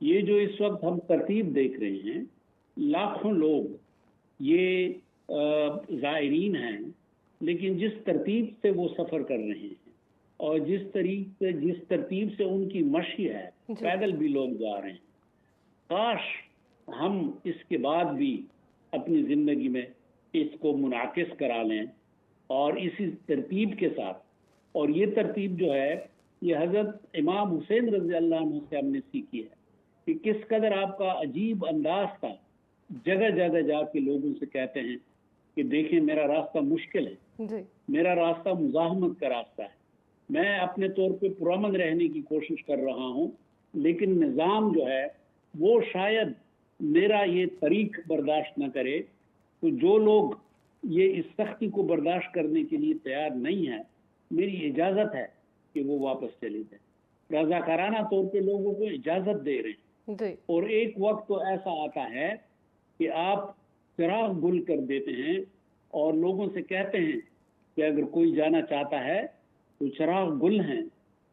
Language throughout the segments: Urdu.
یہ جو اس وقت ہم ترتیب دیکھ رہے ہیں، لاکھوں لوگ یہ زائرین ہیں، لیکن جس ترتیب سے وہ سفر کر رہے ہیں اور جس ترتیب سے ان کی مشی ہے، پیدل بھی لوگ جا رہے ہیں، کاش ہم اس کے بعد بھی اپنی زندگی میں اس کو منعکس کرا لیں اور اسی ترتیب کے ساتھ. اور یہ ترتیب جو ہے یہ حضرت امام حسین رضی اللہ عنہ سے ہم نے سیکھی ہے کہ کس قدر آپ کا عجیب انداز تھا، جگہ جگہ جا کے لوگوں سے کہتے ہیں کہ دیکھیں میرا راستہ مشکل ہے، میرا راستہ مزاحمت کا راستہ ہے، میں اپنے طور پہ پرامن رہنے کی کوشش کر رہا ہوں، لیکن نظام جو ہے وہ شاید میرا یہ طریق برداشت نہ کرے، تو جو لوگ یہ اس سختی کو برداشت کرنے کے لیے تیار نہیں ہے، میری اجازت ہے کہ وہ واپس چلے جائیں. رضاکارانہ طور پہ لوگوں کو اجازت دے رہے ہیں. اور ایک وقت تو ایسا آتا ہے کہ آپ چراغ گل کر دیتے ہیں اور لوگوں سے کہتے ہیں کہ اگر کوئی جانا چاہتا ہے تو چراغ گل ہیں،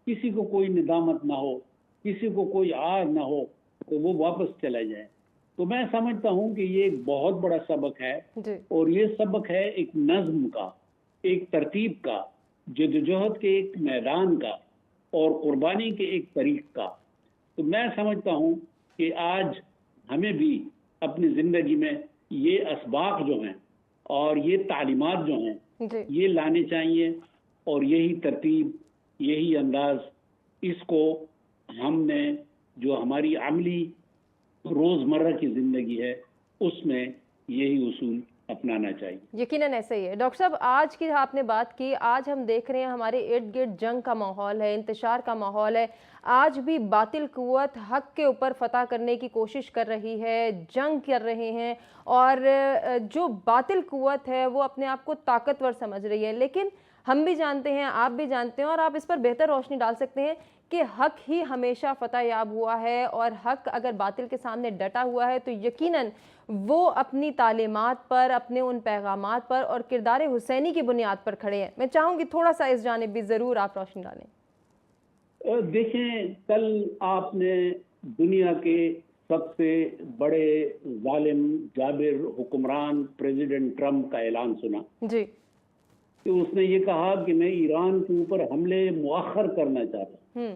کسی کو کوئی ندامت نہ ہو، کسی کو کوئی آر نہ ہو، تو وہ واپس چلا جائے. تو میں سمجھتا ہوں کہ یہ ایک بہت بڑا سبق ہے، اور یہ سبق ہے ایک نظم کا، ایک ترتیب کا، جدوجہد کے ایک میدان کا اور قربانی کے ایک طریق کا. تو میں سمجھتا ہوں کہ آج ہمیں بھی اپنی زندگی میں یہ اسباق جو ہیں اور یہ تعلیمات جو ہیں یہ لانے چاہیے، اور یہی ترتیب، یہی انداز، اس کو ہم نے جو ہماری عملی روزمرہ کی زندگی ہے اس میں یہی اصول اپنانا چاہیے. یقیناً ایسا ہی ہے. ڈاکٹر صاحب آج کی آپ نے بات کی، آج ہم دیکھ رہے ہیں ہمارے ارد گرد جنگ کا ماحول ہے، انتشار کا ماحول ہے. آج بھی باطل قوت حق کے اوپر فتح کرنے کی کوشش کر رہی ہے، جنگ کر رہے ہیں، اور جو باطل قوت ہے وہ اپنے آپ کو طاقتور سمجھ رہی ہے. لیکن ہم بھی جانتے ہیں، آپ بھی جانتے ہیں، اور آپ اس پر بہتر روشنی ڈال سکتے ہیں کہ حق ہی ہمیشہ فتح یاب ہوا ہے، اور حق اگر باطل کے سامنے ڈٹا ہوا ہے تو یقیناً وہ اپنی تعلیمات پر، اپنے ان پیغامات پر اور کردار حسینی کی بنیاد پر کھڑے ہیں. میں چاہوں گی تھوڑا سا اس جانب بھی ضرور آپ روشنی ڈالیں. دیکھیں، کل آپ نے دنیا کے سب سے بڑے ظالم جابر حکمران پریزیڈنٹ ٹرمپ کا اعلان سنا جی، کہ اس نے یہ کہا کہ میں ایران کے اوپر حملے مؤخر کرنا چاہتا ہوں.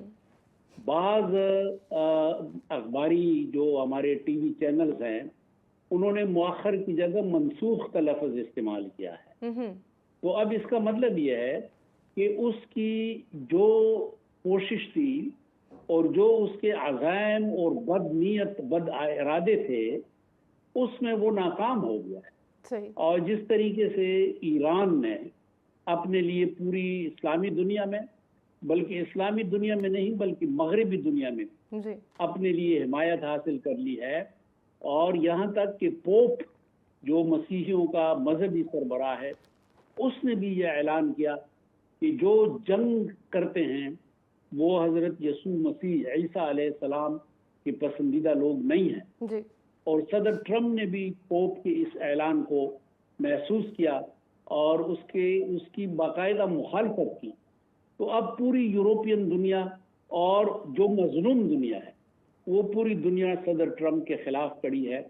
بعض اخباری جو ہمارے ٹی وی چینلز ہیں انہوں نے مؤخر کی جگہ منسوخ کا لفظ استعمال کیا ہے. تو اب اس کا مطلب یہ ہے کہ اس کی جو کوشش تھی اور جو اس کے عزائم اور بد نیت، بد ارادے تھے، اس میں وہ ناکام ہو گیا ہے. اور جس طریقے سے ایران نے اپنے لیے پوری اسلامی دنیا میں، بلکہ اسلامی دنیا میں نہیں بلکہ مغربی دنیا میں اپنے لیے حمایت حاصل کر لی ہے، اور یہاں تک کہ پوپ جو مسیحیوں کا مذہبی سربراہ ہے اس نے بھی یہ اعلان کیا کہ جو جنگ کرتے ہیں وہ حضرت یسوع مسیح عیسیٰ علیہ السلام کے پسندیدہ لوگ نہیں ہیں. اور صدر ٹرمپ نے بھی پوپ کے اس اعلان کو محسوس کیا اور اس کی باقاعدہ مخالفت کی. تو اب پوری یورپین دنیا اور جو مظلوم دنیا ہے وہ پوری دنیا صدر ٹرمپ کے خلاف کھڑی ہے،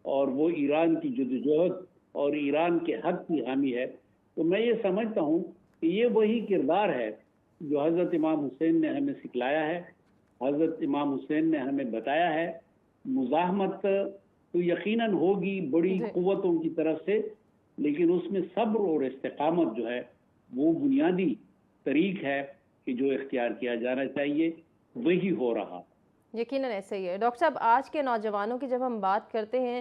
اور وہ ایران کی جدوجہد اور ایران کے حق کی حامی ہے. تو میں یہ سمجھتا ہوں کہ یہ وہی کردار ہے جو حضرت امام حسین نے ہمیں سکھلایا ہے، حضرت امام حسین نے ہمیں بتایا ہے. مزاحمت تو یقیناً ہوگی بڑی قوتوں کی طرف سے، لیکن اس میں صبر اور استقامت جو ہے وہ بنیادی طریق ہے کہ جو اختیار کیا جانا چاہیے، وہی ہو رہا. یقیناً ایسا ہی ہے. ڈاکٹر صاحب آج کے نوجوانوں کی جب ہم بات کرتے ہیں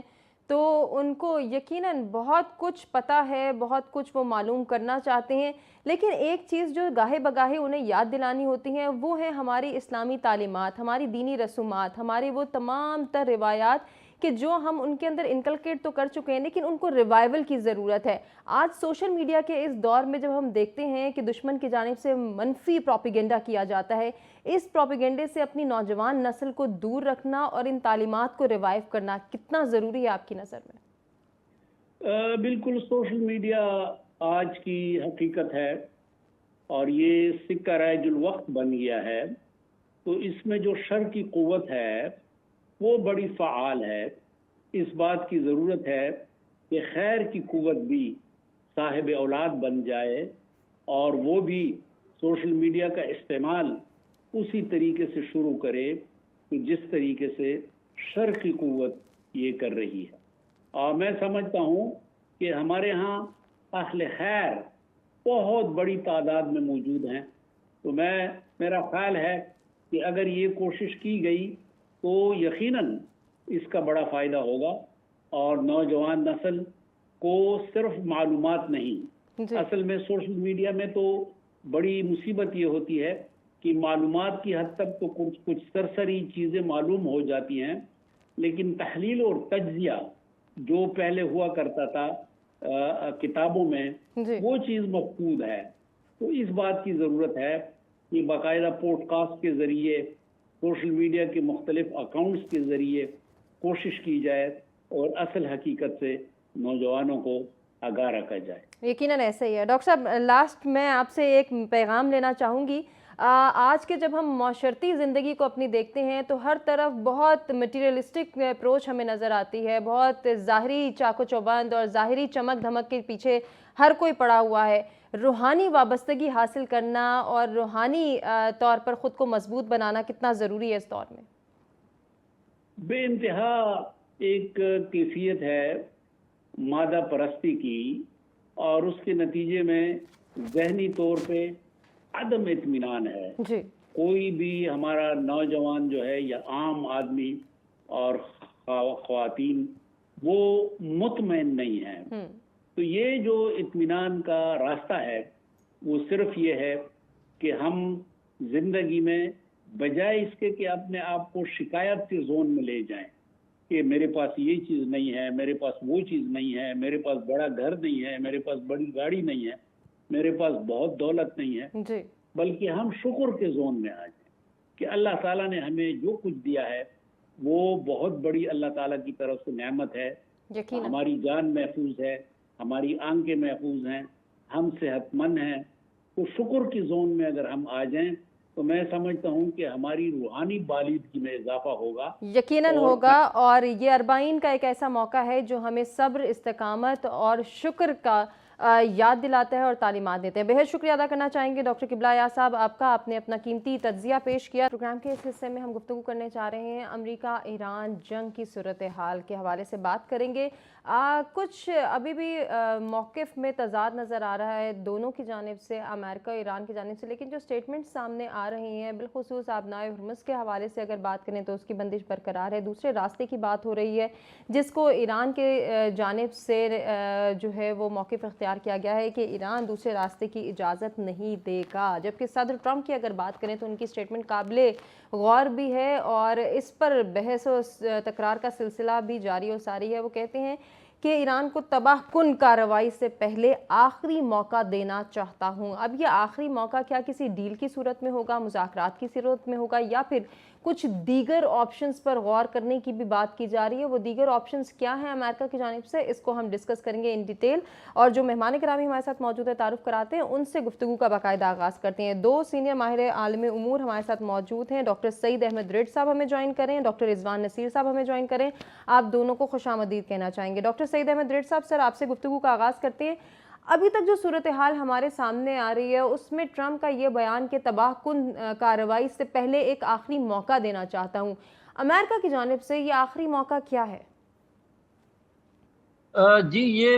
تو ان کو یقیناً بہت کچھ پتہ ہے، بہت کچھ وہ معلوم کرنا چاہتے ہیں، لیکن ایک چیز جو گاہے بگاہے انہیں یاد دلانی ہوتی ہیں وہ ہے ہماری اسلامی تعلیمات، ہماری دینی رسومات، ہماری وہ تمام تر روایات کہ جو ہم ان کے اندر انکلکیٹ تو کر چکے ہیں لیکن ان کو ریوائیول کی ضرورت ہے. آج سوشل میڈیا کے اس دور میں جب ہم دیکھتے ہیں کہ دشمن کی جانب سے منفی پروپیگنڈا کیا جاتا ہے، اس پروپیگنڈے سے اپنی نوجوان نسل کو دور رکھنا اور ان تعلیمات کو ریوائیو کرنا کتنا ضروری ہے آپ کی نظر میں؟ بالکل، سوشل میڈیا آج کی حقیقت ہے اور یہ سکہ رائج الوقت بن گیا ہے. تو اس میں جو شر کی قوت ہے وہ بڑی فعال ہے. اس بات کی ضرورت ہے کہ خیر کی قوت بھی صاحب اولاد بن جائے اور وہ بھی سوشل میڈیا کا استعمال اسی طریقے سے شروع کرے کہ جس طریقے سے شر کی قوت یہ کر رہی ہے. اور میں سمجھتا ہوں کہ ہمارے ہاں اہل خیر بہت بڑی تعداد میں موجود ہیں. تو میرا خیال ہے کہ اگر یہ کوشش کی گئی تو یقیناً اس کا بڑا فائدہ ہوگا اور نوجوان نسل کو صرف معلومات نہیں، اصل میں سوشل میڈیا میں تو بڑی مصیبت یہ ہوتی ہے کہ معلومات کی حد تک تو کچھ سرسری چیزیں معلوم ہو جاتی ہیں، لیکن تحلیل اور تجزیہ جو پہلے ہوا کرتا تھا کتابوں میں وہ چیز مفقود ہے. تو اس بات کی ضرورت ہے کہ باقاعدہ پوڈ کاسٹ کے ذریعے، سوشل میڈیا کے مختلف اکاؤنٹس کے ذریعے کوشش کی جائے اور اصل حقیقت سے نوجوانوں کو آگاہ رکھا جائے. یقیناً ایسا ہی ہے. ڈاکٹر صاحب لاسٹ میں آپ سے ایک پیغام لینا چاہوں گی. آج کے جب ہم معاشرتی زندگی کو اپنی دیکھتے ہیں تو ہر طرف بہت مٹیریلسٹک اپروچ ہمیں نظر آتی ہے، بہت ظاہری چاق و چوبند اور ظاہری چمک دھمک کے پیچھے ہر کوئی پڑا ہوا ہے. روحانی وابستگی حاصل کرنا اور روحانی طور پر خود کو مضبوط بنانا کتنا ضروری ہے اس دور میں؟ بے انتہا ایک کیفیت ہے مادہ پرستی کی، اور اس کے نتیجے میں ذہنی طور پہ عدم اطمینان ہے. کوئی بھی ہمارا نوجوان جو ہے یا عام آدمی اور خواتین وہ مطمئن نہیں ہیں. تو یہ جو اطمینان کا راستہ ہے وہ صرف یہ ہے کہ ہم زندگی میں بجائے اس کے کہ اپنے آپ کو شکایت کے زون میں لے جائیں کہ میرے پاس یہ چیز نہیں ہے، میرے پاس وہ چیز نہیں ہے، میرے پاس بڑا گھر نہیں ہے، میرے پاس بڑی گاڑی نہیں ہے، میرے پاس بہت دولت نہیں ہے، بلکہ ہم شکر کے زون میں آ جائیں کہ اللہ تعالیٰ نے ہمیں جو کچھ دیا ہے وہ بہت بڑی اللہ تعالیٰ کی طرف سے نعمت ہے. ہماری جان محفوظ ہے، ہماری آنکھیں محفوظ ہیں، ہم صحت مند ہیں. تو شکر کی زون میں اگر ہم آ جائیں تو میں سمجھتا ہوں کہ ہماری روحانی بالیدگی میں اضافہ ہوگا. یقیناً ہوگا. اور یہ 40 کا ایک ایسا موقع ہے جو ہمیں صبر، استقامت اور شکر کا یاد دلاتا ہے اور تعلیمات دیتے ہیں. بہت شکریہ ادا کرنا چاہیں گے ڈاکٹر قبلہ ایاز صاحب آپ کا، آپ نے اپنا قیمتی تجزیہ پیش کیا. پروگرام کے اس حصے میں ہم گفتگو کرنے چاہ رہے ہیں امریکہ ایران جنگ کی صورتحال کے حوالے سے بات کریں گے. کچھ ابھی بھی موقف میں تضاد نظر آ رہا ہے دونوں کی جانب سے، امریکہ ایران کی جانب سے، لیکن جو سٹیٹمنٹ سامنے آ رہی ہیں بالخصوص آبنائے ہرمز کے حوالے سے اگر بات کریں تو اس کی بندش برقرار ہے. دوسرے راستے کی بات ہو رہی ہے جس کو ایران کے جانب سے جو ہے وہ موقف اختیار کیا گیا ہے کہ ایران دوسرے راستے کی اجازت نہیں دے گا. جبکہ صدر ٹرمپ کی اگر بات کریں تو ان کی سٹیٹمنٹ قابل غور بھی ہے اور اس پر بحث و تکرار کا سلسلہ بھی جاری و ساری ہے. وہ کہتے ہیں کہ ایران کو تباہ کن کارروائی سے پہلے آخری موقع دینا چاہتا ہوں. اب یہ آخری موقع کیا کسی ڈیل کی صورت میں ہوگا، مذاکرات کی صورت میں ہوگا، یا پھر کچھ دیگر آپشنز پر غور کرنے کی بھی بات کی جا رہی ہے؟ وہ دیگر آپشنز کیا ہیں امریکہ کی جانب سے، اس کو ہم ڈسکس کریں گے ان ڈیٹیل. اور جو مہمان گرامی ہمارے ساتھ موجود ہے تعارف کراتے ہیں، ان سے گفتگو کا باقاعدہ آغاز کرتے ہیں. 2 سینئر ماہر عالم امور ہمارے ساتھ موجود ہیں. ڈاکٹر سعید احمد رڈ صاحب ہمیں جوائن کریں، ڈاکٹر رضوان نصیر صاحب ہمیں جوائن کریں. آپ دونوں کو خوش آمدید کہنا چاہیں گے. ڈاکٹر سعید احمد رڈ صاحب، سر آپ سے گفتگو کا آغاز کرتے ہیں. ابھی تک جو صورتحال ہمارے سامنے آ رہی ہے اس میں ٹرمپ کا یہ بیان کہ تباہ کن کارروائی سے پہلے ایک آخری موقع دینا چاہتا ہوں، امریکہ کی جانب سے یہ آخری موقع کیا ہے؟ جی یہ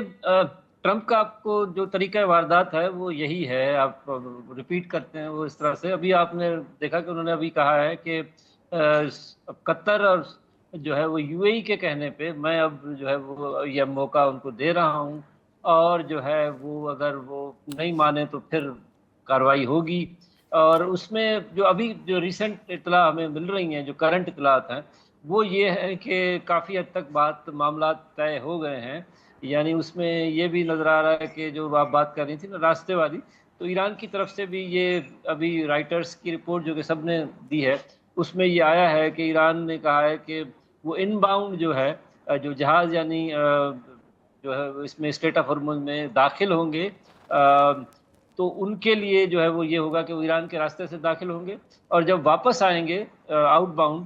ٹرمپ کا آپ کو جو طریقہ واردات ہے وہ یہی ہے، آپ ریپیٹ کرتے ہیں وہ اس طرح سے. ابھی آپ نے دیکھا کہ انہوں نے ابھی کہا ہے کہ قطر اور جو ہے وہ یو اے ای کے کہنے پہ میں اب جو ہے وہ یہ موقع ان کو دے رہا ہوں، اور جو ہے وہ اگر وہ نہیں مانے تو پھر کارروائی ہوگی. اور اس میں جو ابھی جو ریسنٹ اطلاع ہمیں مل رہی ہیں، جو کرنٹ اطلاعات ہیں، وہ یہ ہے کہ کافی حد تک معاملات طے ہو گئے ہیں. یعنی اس میں یہ بھی نظر آ رہا ہے کہ جو آپ بات کر رہی تھی نا راستے والی، تو ایران کی طرف سے بھی یہ ابھی رائٹرز کی رپورٹ جو کہ سب نے دی ہے اس میں یہ آیا ہے کہ ایران نے کہا ہے کہ وہ ان باؤنڈ جو ہے جو جہاز یعنی جو ہے اس میں اسٹریٹ آف ہرمز میں داخل ہوں گے تو ان کے لیے جو ہے وہ یہ ہوگا کہ وہ ایران کے راستے سے داخل ہوں گے، اور جب واپس آئیں گے آؤٹ باؤنڈ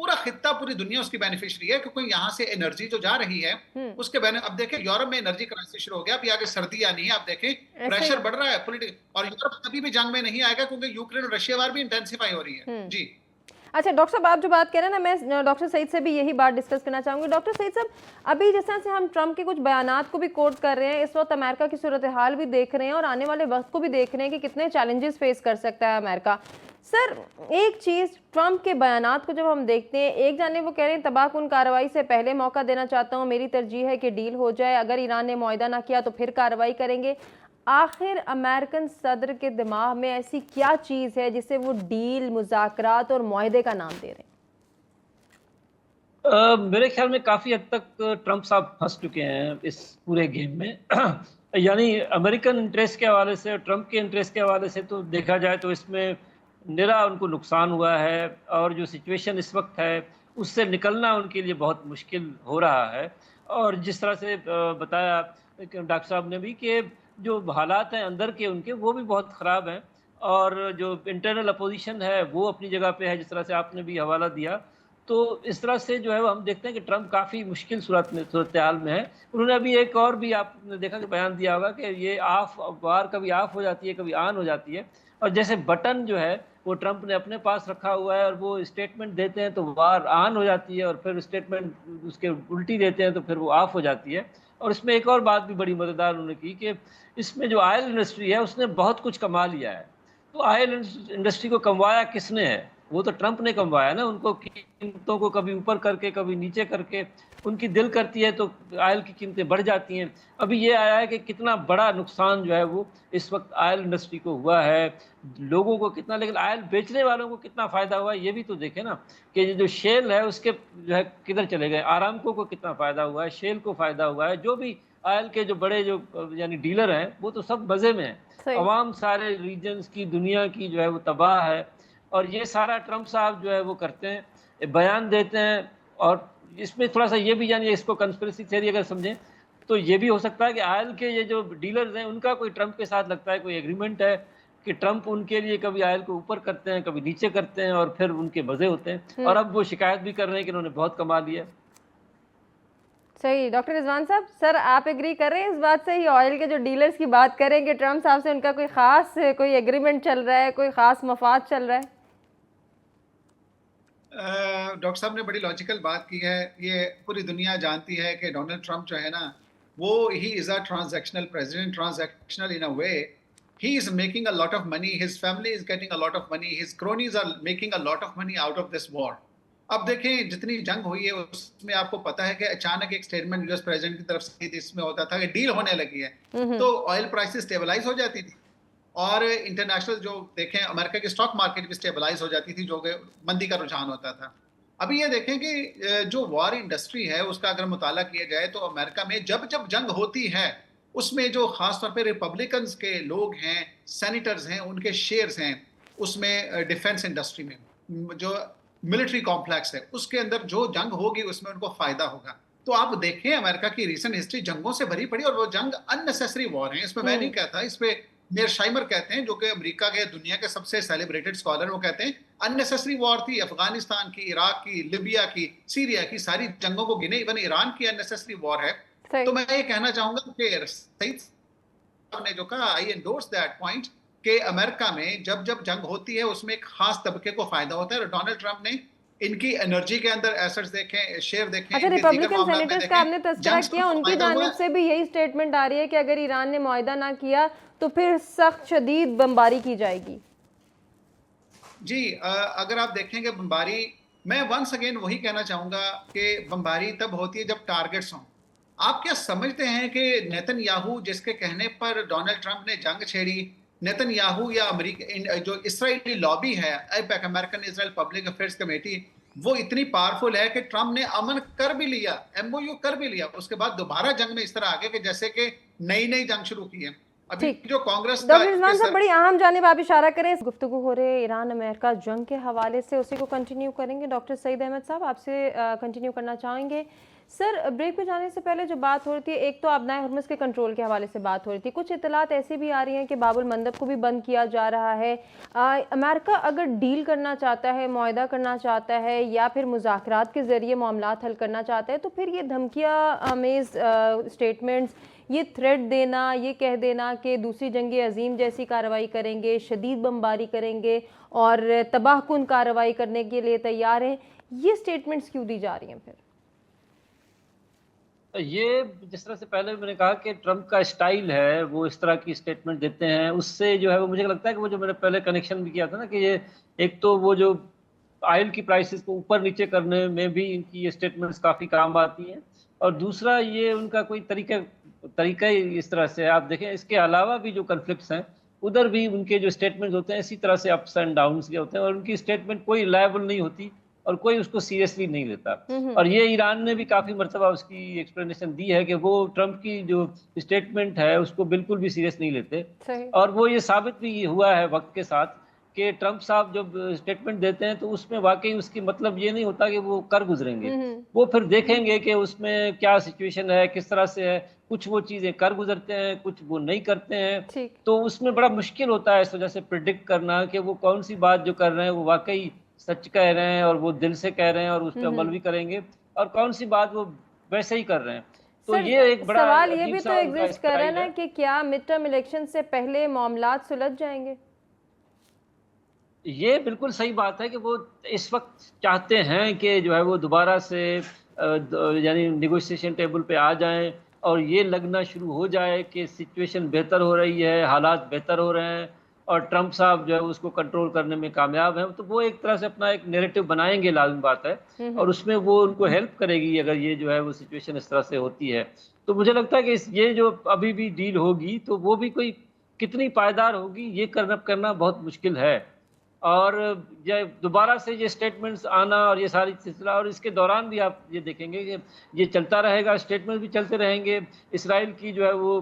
پورا خطہ پوری دنیا اس کی بینیفیشری ہے، کیونکہ یہاں سے انرجی جو جا رہی ہے اس کے اب دیکھیں یورپ میں انرجی کرائسس شروع ہو گیا، اب یہ آگے سردی آنی ہے، آپ دیکھیں پریشر بڑھ رہا ہے پولیٹیکل، اور یورپ کبھی بھی جنگ میں نہیں آئے گا کیونکہ یوکرین اور رشیا وار بھی انٹینسیفائی ہو رہی ہے. جی اچھا ڈاکٹر صاحب، آپ جو بات کہہ رہے ہیں نا، میں ڈاکٹر سعید سے بھی یہی بات ڈسکس کرنا چاہوں گی. ڈاکٹر سعید صاحب، ابھی جس طرح سے ہم ٹرمپ کے کچھ بیانات کو بھی کوٹ کر رہے ہیں، اس وقت امریکہ کی صورتحال بھی دیکھ رہے ہیں اور آنے والے وقت کو بھی دیکھ رہے ہیں کہ کتنے چیلنجز فیس کر سکتا ہے امریکہ. سر، ایک چیز ٹرمپ کے بیانات کو جب ہم دیکھتے ہیں، ایک جانب وہ کہہ رہے ہیں تباہ کن کارروائی سے پہلے موقع دینا چاہتا ہوں، میری ترجیح ہے کہ ڈیل ہو جائے، اگر ایران نے معاہدہ نہ کیا تو پھر کارروائی کریں گے. آخر امریکن صدر کے دماغ میں ایسی کیا چیز ہے جسے وہ ڈیل، مذاکرات اور معاہدے کا نام دے رہے ہیں؟ میرے خیال میں کافی حد تک ٹرمپ صاحب پھنس چکے ہیں اس پورے گیم میں. یعنی امریکن انٹریسٹ کے حوالے سے، ٹرمپ کے انٹریسٹ کے حوالے سے تو دیکھا جائے تو اس میں نرا ان کو نقصان ہوا ہے، اور جو سچویشن اس وقت ہے اس سے نکلنا ان کے لیے بہت مشکل ہو رہا ہے. اور جس طرح سے بتایا ڈاکٹر صاحب نے بھی کہ جو حالات ہیں اندر کے ان کے، وہ بھی بہت خراب ہیں، اور جو انٹرنل اپوزیشن ہے وہ اپنی جگہ پہ ہے، جس طرح سے آپ نے بھی حوالہ دیا. تو اس طرح سے جو ہے وہ ہم دیکھتے ہیں کہ ٹرمپ کافی مشکل صورتحال میں ہے. انہوں نے ابھی ایک اور بھی آپ نے دیکھا کہ بیان دیا ہوگا کہ یہ وار کبھی آف ہو جاتی ہے، کبھی آن ہو جاتی ہے، اور جیسے بٹن جو ہے وہ ٹرمپ نے اپنے پاس رکھا ہوا ہے، اور وہ اسٹیٹمنٹ دیتے ہیں تو وار آن ہو جاتی ہے، اور پھر اسٹیٹمنٹ اس کے الٹی دیتے ہیں تو پھر وہ آف ہو جاتی ہے. اور اس میں ایک اور بات بھی بڑی مزیدار انہوں نے کی کہ اس میں جو آئل انڈسٹری ہے اس نے بہت کچھ کما لیا ہے. تو آئل انڈسٹری کو کموایا کس نے ہے؟ وہ تو ٹرمپ نے کموایا نا. ان کو قیمتوں کو کبھی اوپر کر کے کبھی نیچے کر کے، ان کی دل کرتی ہے تو آئل کی قیمتیں بڑھ جاتی ہیں. ابھی یہ آیا ہے کہ کتنا بڑا نقصان جو ہے وہ اس وقت آئل انڈسٹری کو ہوا ہے، لوگوں کو کتنا، لیکن آئل بیچنے والوں کو کتنا فائدہ ہوا ہے یہ بھی تو دیکھیں نا. کہ جو شیل ہے اس کے جو ہے کدھر چلے گئے، آرامکو کو کتنا فائدہ ہوا ہے، شیل کو فائدہ ہوا ہے. جو بھی آئل کے جو بڑے جو یعنی ڈیلر ہیں وہ تو سب مزے میں ہیں. عوام سارے ریجنز کی، دنیا کی جو ہے وہ تباہ ہے. اور یہ سارا ٹرمپ صاحب جو ہے وہ کرتے ہیں، بیان دیتے ہیں. اور اس میں تھوڑا سا یہ بھی یعنی اس کو کنسپریسی تھیوری اگر سمجھیں تو یہ بھی ہو سکتا ہے کہ آئل کے یہ جو ڈیلرز ہیں ان کا کوئی ٹرمپ کے ساتھ لگتا ہے کوئی ایگریمنٹ ہے کہ ٹرمپ ان کے لیے کبھی آئل کو اوپر کرتے ہیں کبھی نیچے کرتے ہیں، اور پھر ان کے مزے ہوتے ہیں. اور اب وہ شکایت بھی کر رہے ہیں کہ انہوں نے بہت کما لیا. صحیح. ڈاکٹر رضوان صاحب، سر آپ ایگری کر رہے ہیں اس بات سے؟ ہی آئل کے جو ڈیلرز کی بات کریں کہ ٹرمپ صاحب سے ان کا کوئی خاص کوئی ایگریمنٹ چل رہا ہے، کوئی خاص مفاد چل رہا ہے؟ ڈاکٹر صاحب نے بڑی لاجیکل بات کی ہے. یہ پوری دنیا جانتی ہے کہ ڈونلڈ ٹرمپ جو ہے نا، وہ ہی is a transactional president. Transactional in a way. He is making a lot of money. His family is getting a lot of money. His cronies are making a lot of money out of this war. اب دیکھیں جتنی جنگ ہوئی ہے اس میں آپ کو پتا ہے کہ اچانک ایک سٹیٹمنٹ یو ایس پریزیڈنٹ کی طرف سے اس میں ہوتا تھا کہ ڈیل ہونے لگی ہے تو آئل پرائسز سٹیبلائز ہو جاتی تھی، اور انٹرنیشنل جو دیکھیں امریکہ کی اسٹاک مارکیٹ بھی سٹیبلائز ہو جاتی تھی، جو کہ مندی کا رجحان ہوتا تھا. ابھی یہ دیکھیں کہ جو وار انڈسٹری ہے اس کا اگر مطالعہ کیا جائے تو امریکہ میں جب جنگ ہوتی ہے اس میں جو خاص طور پہ ریپبلکنز کے لوگ ہیں، سینیٹرز ہیں، ان کے شیئرز ہیں اس میں ڈیفنس انڈسٹری میں، جو ملٹری کمپلیکس ہے اس کے اندر جو جنگ ہوگی اس میں ان کو فائدہ ہوگا. تو آپ دیکھیں امریکہ کی ریسنٹ ہسٹری جنگوں سے بھری پڑی، اور وہ جنگ اننیسیسری وار ہیں. اس میں میں نہیں کہتا، اس پہ میر شائمر کہتے ہیں جو کہ امریکہ کے دنیا کے سب سے سیلیبریٹڈ اسکالر، وہ کہتے ہیں اننیسیسری وار تھی. افغانستان کی، عراق کی، لیبیا کی، سیریا کی ساری جنگوں کو گنے، ایون ایران کی اننیسیسری وار ہے. تو میں یہ کہنا چاہوں گا کہ سعید صاحب نے جو کہا آئی انڈورس دیٹ پوائنٹ کہ امریکہ میں جب جنگ ہوتی ہے اس میں ایک خاص طبقے کو فائدہ ہوتا ہے. اور ڈونلڈ ٹرمپ نے ان کی انرجی کے اندر ایسٹس دیکھیں، شیئر دیکھیں. اچھا، ریپبلکن سینیٹرز کا آپ نے تذکرہ کیا، ان کی جانب سے بھی یہی سٹیٹمنٹ آ رہی ہے کہ اگر ایران نے معاہدہ نہ کیا تو پھر سخت شدید بمباری کی جائے گی. جی اگر آپ دیکھیں کہ بمباری، میں ونس اگین وہی کہنا چاہوں گا کہ بمباری تب ہوتی ہے جب ٹارگٹس ہوں. آپ کیا سمجھتے ہیں کہ نیتن یاہو جس کے کہنے پر ڈونلڈ ٹرمپ نے جنگ چھیڑی، نیتن یاہو یا امریکہ جو اسرائیلی لابی ہے ایپیک، امریکن اسرائیل پبلک افیئرز کمیٹی، وہ اتنی پاورفل ہے کہ ٹرمپ نے امن کر بھی لیا، ایم او یو کر بھی لیا، اس کے بعد دوبارہ جنگ میں اس طرح آگے کہ جیسے کہ نئی جنگ شروع کی ہے. ابھی جو کانگریس کا ڈاکٹر رضوان صاحب بڑی اہم جانب آپ اشارہ کریں، گفتگو ہو رہے ایران امریکہ جنگ کے حوالے سے، اسی کو کنٹینیو کریں گے. ڈاکٹر سعید احمد صاحب آپ سے کنٹینیو کرنا چاہیں گے. سر بریک پہ جانے سے پہلے جو بات ہو رہی تھی، ایک تو آبنائے ہرمز کے کنٹرول کے حوالے سے بات ہو رہی تھی، کچھ اطلاعات ایسی بھی آ رہی ہیں کہ باب المندب کو بھی بند کیا جا رہا ہے. امریکہ اگر ڈیل کرنا چاہتا ہے، معاہدہ کرنا چاہتا ہے یا پھر مذاکرات کے ذریعے معاملات حل کرنا چاہتا ہے، تو پھر یہ دھمکیاں آمیز اسٹیٹمنٹس، یہ تھریٹ دینا، یہ کہہ دینا کہ دوسری جنگ عظیم جیسی کارروائی کریں گے، شدید بمباری کریں گے اور تباہ کن کارروائی کرنے کے لیے تیار ہیں، یہ اسٹیٹمنٹس کیوں دی جا رہی ہیں پھر؟ یہ جس طرح سے پہلے میں نے کہا کہ ٹرمپ کا اسٹائل ہے، وہ اس طرح کی اسٹیٹمنٹ دیتے ہیں، اس سے جو ہے وہ مجھے لگتا ہے کہ وہ جو میں نے پہلے کنیکشن بھی کیا تھا نا کہ یہ ایک تو وہ جو آئل کی پرائسز کو اوپر نیچے کرنے میں بھی ان کی یہ اسٹیٹمنٹس کافی کام آتی ہیں، اور دوسرا یہ ان کا کوئی طریقہ ہی اس طرح سے آپ دیکھیں. اس کے علاوہ بھی جو کنفلکٹس ہیں ادھر بھی ان کے جو اسٹیٹمنٹ ہوتے ہیں اسی طرح سے اپس اینڈ ڈاؤنس کے ہوتے ہیں، اور ان کی اسٹیٹمنٹ کوئی ریلائبل نہیں ہوتی اور کوئی اس کو سیریسلی نہیں لیتا. اور یہ ایران نے بھی کافی مرتبہ اس کی ایکسپلینیشن دی ہے کہ وہ ٹرمپ کی جو اسٹیٹمنٹ ہے اس کو بالکل بھی سیریس نہیں لیتے. اور وہ یہ ثابت بھی ہوا ہے وقت کے ساتھ کہ ٹرمپ صاحب جب اسٹیٹمنٹ دیتے ہیں تو اس میں واقعی اس کی مطلب یہ نہیں ہوتا کہ وہ کر گزریں گے، وہ پھر دیکھیں گے کہ اس میں کیا سچویشن ہے، کس طرح سے ہے. کچھ وہ چیزیں کر گزرتے ہیں، کچھ وہ نہیں کرتے ہیں، تو اس میں بڑا مشکل ہوتا ہے اس وجہ سے پریڈکٹ کرنا کہ وہ کون سی بات جو کر رہے ہیں وہ واقعی سچ کہہ رہے ہیں اور وہ دل سے کہہ رہے ہیں اور اس پہ عمل بھی کریں گے، اور کون سی بات وہ ویسے ہی کر رہے ہیں. تو یہ ایک بڑا سوال یہ بھی تو ایگزسٹ کر رہا ہے نا کہ کیا مڈ ٹرم الیکشن سے پہلے معاملات سلجھ جائیں گے؟ یہ بالکل صحیح بات ہے کہ وہ اس وقت چاہتے ہیں کہ جو ہے وہ دوبارہ سے یعنی نیگوشیشن ٹیبل پہ آ جائیں اور یہ لگنا شروع ہو جائے کہ سچویشن بہتر ہو رہی ہے، حالات بہتر ہو رہے ہیں اور ٹرمپ صاحب جو ہے اس کو کنٹرول کرنے میں کامیاب ہیں. تو وہ ایک طرح سے اپنا ایک نیریٹو بنائیں گے، لازم بات ہے، اور اس میں وہ ان کو ہیلپ کرے گی اگر یہ جو ہے وہ سچویشن اس طرح سے ہوتی ہے. تو مجھے لگتا ہے کہ یہ جو ابھی بھی ڈیل ہوگی تو وہ بھی کوئی کتنی پائیدار ہوگی یہ کرنا بہت مشکل ہے. اور دوبارہ سے یہ اسٹیٹمنٹس آنا اور یہ ساری سلسلہ، اور اس کے دوران بھی آپ یہ دیکھیں گے کہ یہ چلتا رہے گا، اسٹیٹمنٹ بھی چلتے رہیں گے. اسرائیل کی جو ہے وہ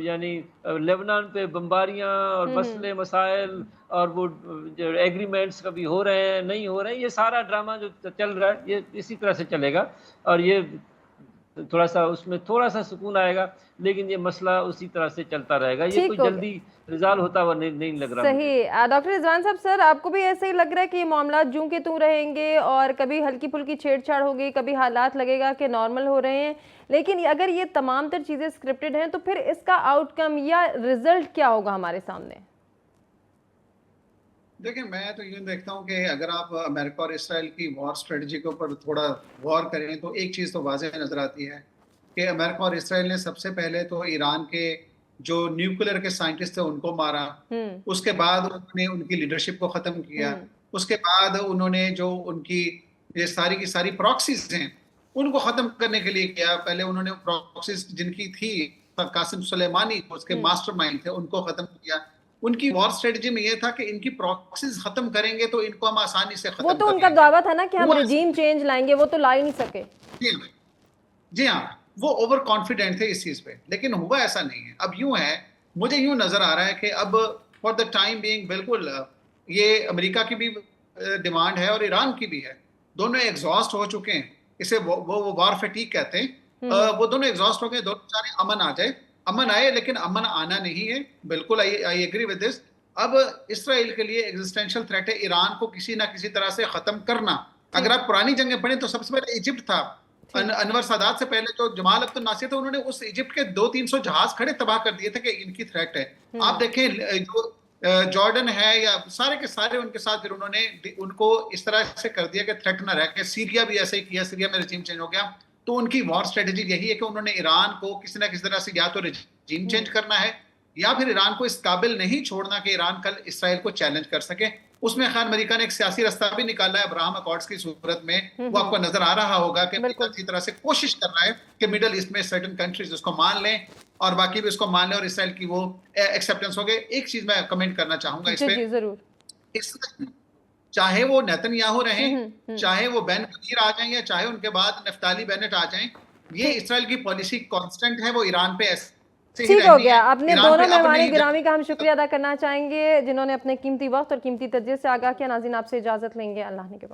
یعنی لیبنان پہ بمباریاں اور مسئلے مسائل اور وہ جو ایگریمنٹس کبھی ہو رہے ہیں نہیں ہو رہے ہیں، یہ سارا ڈرامہ جو چل رہا ہے یہ اسی طرح سے چلے گا، اور یہ تھوڑا سا اس میں تھوڑا سا سکون آئے گا، لیکن یہ مسئلہ اسی طرح سے چلتا رہے گا. یہ کوئی جلدی ریزالو ہوتا ہوا نہیں لگ رہا. صحیح. ڈاکٹر رضوان صاحب، سر آپ کو بھی ایسے ہی لگ رہا ہے کہ یہ معاملات جوں کے توں رہیں گے اور کبھی ہلکی پھلکی چھیڑ چھاڑ ہوگی، کبھی حالات لگے گا کہ نارمل ہو رہے ہیں، لیکن اگر یہ تمام تر چیزیں اسکرپٹڈ ہیں تو پھر اس کا آؤٹ کم یا رزلٹ کیا ہوگا ہمارے سامنے؟ دیکھیں، میں تو یہ دیکھتا ہوں کہ اگر آپ امریکہ اور اسرائیل کی وار اسٹریٹجی کے اوپر تھوڑا غور کریں تو ایک چیز تو واضح نظر آتی ہے کہ امریکہ اور اسرائیل نے سب سے پہلے تو ایران کے جو نیوکلیر کے سائنٹسٹ تھے ان کو مارا، اس کے بعد انہوں نے ان کی لیڈرشپ کو ختم کیا، اس کے بعد انہوں نے جو ان کی یہ ساری کی ساری پراکسیز ہیں ان کو ختم کرنے کے لیے کیا. پہلے انہوں نے پراکسیز جن کی تھی قاسم سلیمانی اس کے ماسٹر مائنڈ تھے ان کو ختم کیا. ان کی وار اسٹریٹجی میں یہ تھا کہ ان کی پراکسیز ختم کریں گے تو ان کو ہم آسانی سے ختم وہ تو ان کا دعویٰ تھا نا کہ ہم رجیم چینج لائیں گے، وہ تو لا ہی نہیں سکے. جی ہاں، وہ اوور کانفیڈنٹ تھے اس چیز پہ، لیکن ہوا ایسا نہیں ہے. اب یوں ہے، مجھے یوں نظر آ رہا ہے کہ اب فار دا ٹائم بینگ بالکل یہ امریکہ کی بھی ڈیمانڈ ہے اور ایران کی بھی ہے، دونوں ایگزاسٹ ہو چکے ہیں. اسے وہ وار فیٹیگ کہتے ہیں. وہ دونوں ایگزاسٹ ہو گئے، دونوں چاہتے ہیں امن آ جائے، امن آئے، لیکن امن آنا نہیں ہے. بالکل آئی ایگری ود دس. اب اسرائیل کے لیے ایگزسٹینشیل تھریٹ ہے ایران کو کسی نہ کسی طرح سے ختم کرنا. اگر آپ پرانی جنگیں پڑھیں تو سب سے پہلے ایجپٹ تھا. انور سادات سے پہلے جو جمال عبد الناصر تھے انہوں نے اس ایجپٹ کے 200-300 جہاز کھڑے تباہ کر دیے تھے کہ ان کی تھریٹ ہے. آپ دیکھیں جو جارڈن ہے یا سارے کے سارے ان کے ساتھ پھر انہوں نے ان کو اس طرح سے کر دیا کہ تھریٹ نہ رہ کے. سیریا بھی ایسے ہی کیا، سیریا میں رجیم چینج ہو گیا. تو ان کی وار اسٹریٹجی یہی ہے کہ انہوں نے ایران کو کسی نہ کسی طرح سے یا تو رجیم چینج کرنا ہے یا پھر ایران کو اس قابل نہیں چھوڑنا کہ ایران کل اسرائیل کو چیلنج کر سکے. اس میں خیر امریکہ نے ایک سیاسی رستہ بھی نکالا ہے ابراہم اکارڈز کی صورت میں. وہ آپ کو نظر آ رہا ہوگا کہ اسی طرح سے کوشش کر رہا ہے کہ مڈل ایسٹ میں سرٹن کنٹریز اس کو مان لیں اور باقی بھی اس کو مان لیں اور اسرائیل کی وہ ایکسیپٹنس ہو گئے. ایک چیز میں کمنٹ کرنا چاہوں گا اس پہ، ضرور. چاہے وہ نیتن یاہو رہیں، چاہے وہ بین غویر آ جائیں یا چاہے ان کے بعد نفتالی بینٹ آ جائیں، یہ اسرائیل کی پالیسی کانسٹنٹ ہے، وہ ایران پہ ٹھیک ہو گیا. اپنے دونوں مہمان گرامی کا ہم شکریہ ادا کرنا چاہیں گے جنہوں نے اپنے قیمتی وقت اور قیمتی تجزیے سے آگاہ کیا. ناظرین آپ سے اجازت لیں گے، اللہ نے کے بعد.